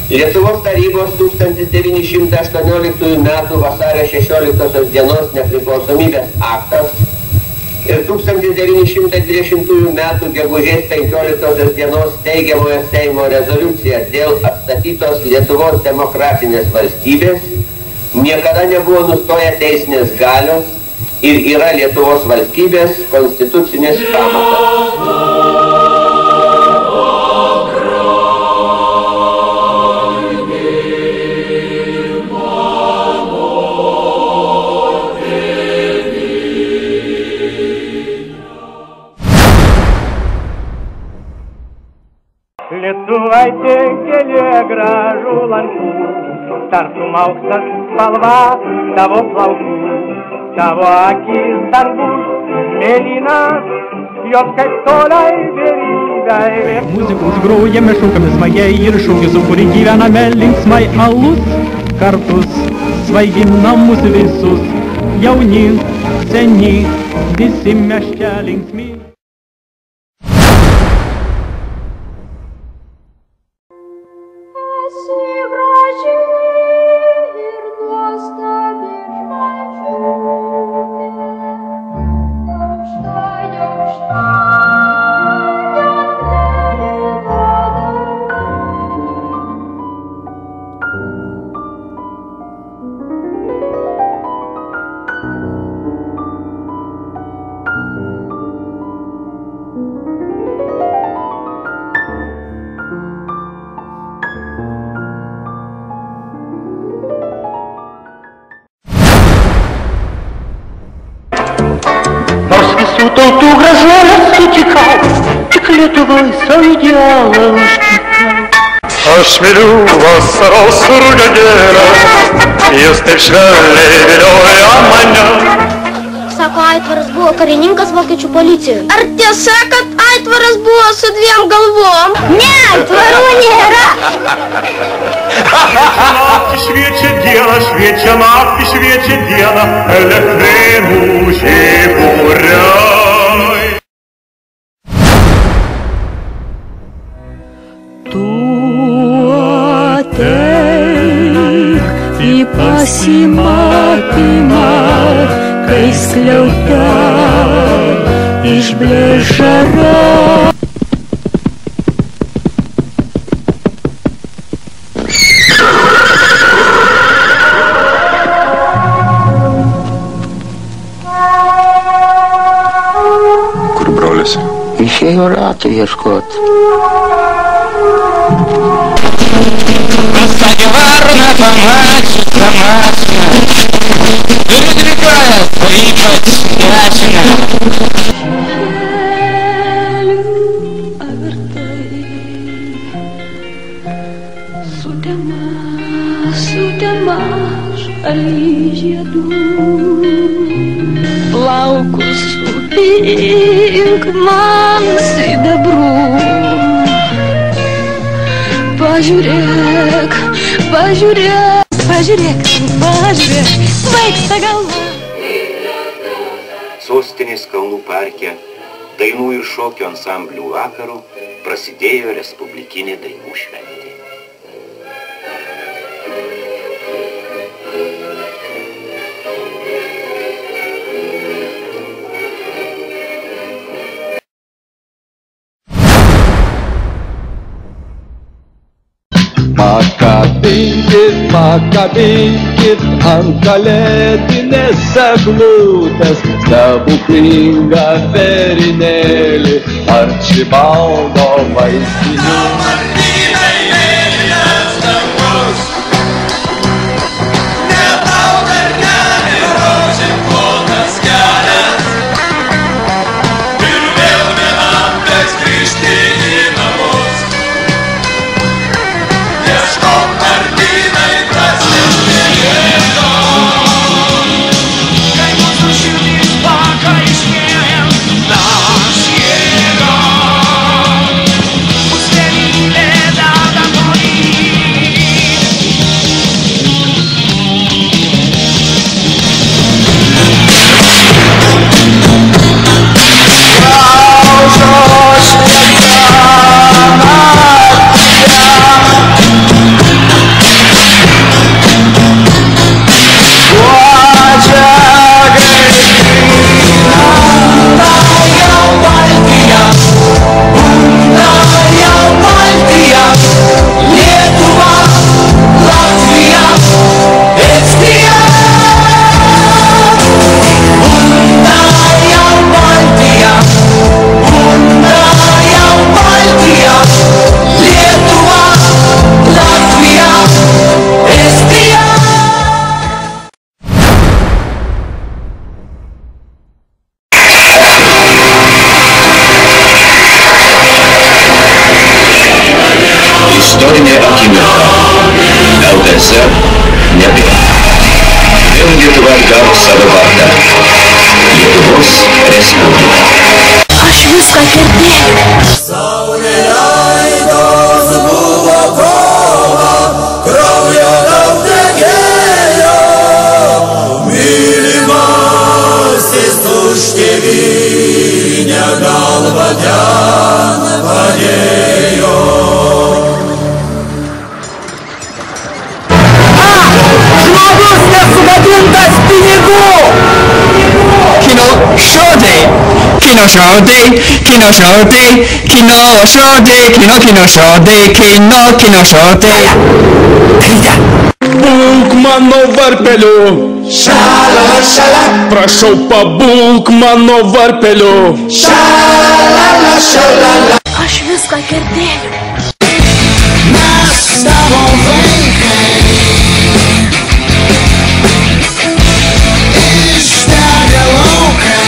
Lietuvos tarybos 1918 m. vasario 16 dienos nepriklausomybės aktas ir 1920 m. gegužės 15 dienos steigiamojo Seimo rezoliucija dėl atstatytos Lietuvos demokratinės valstybės niekada nebuvo nustoję teisinės galios ir yra Lietuvos valstybės konstitucinis pamatas. Lietuvaitė kėlė gražų lankų, tartum auksas spalva tavo plaukų, tavo akis dar bus mėlynas, jos kaip toliai vėlyvai. Muziką užgrojame, šaukame smagiai ir šūkis, su kuri gyvename linksmai, alus kartus svaiginam mus visus, jauni, seni, visi mes čia linksmi. Tautų gražuolis sutikau, tik Lietuvai savo idealą užtikau. Aš myliu vasaros rudenėlę, jis taip švelniai vilioja mane. Sako, Aitvaras buvo karininkas vokiečių policijoje. Ar tiesa, kad Aitvaras buvo su 2 galvom? Ne, Aitvarų nėra. Naktį šviečia dieną, elektrėnų žiburiai. Ateik į pasimatymą, kai skliauta išblės žara. Kur brolis? Išėjo ratų ieškot. Varna pamačius, Durydrikoja, o ypač dešinę. Sutema šaly žiedų, plaukus supink man sidabrų. Pažiūrėk, svaigsta galva. Sostinės Kalnų parke dainų ir šokio ansamblių vakarų prasidėjo respublikinė dainų šventė. Pakabinkit ant kalėdinės eglutės stebuklingą vėrinėlį Arčibaldo vaizdinį. istorinė akimirka. LTSR nebėra. Vėl Lietuva atgavo savo vardą. Lietuvos Respublika. Aš viską girdėjau. Saulė leidos buvo kova, kraujo daug tekėjo, mylimasis už tėvynę galvą ten padėjo. Žmogus nesugadintas pinigų! Kino šodai, kino šodai, kino šodai, kino šodai, kino šodai, kino šodai. Būk mano varpeliu, Šala, šala, prašau pabūk mano varpeliu. šala, šala. Aš viską girdėjau. Mes tavo vaikai išdegę laukai.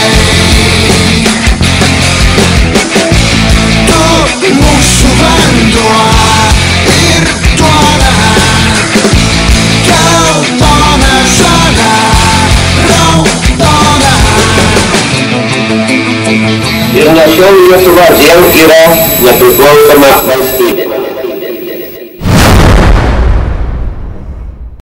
Tu mūsų vanduo ir duona, geltona žalia, raudona. Ir nuo šiol Lietuva vėl yra nepriklausoma valstybė.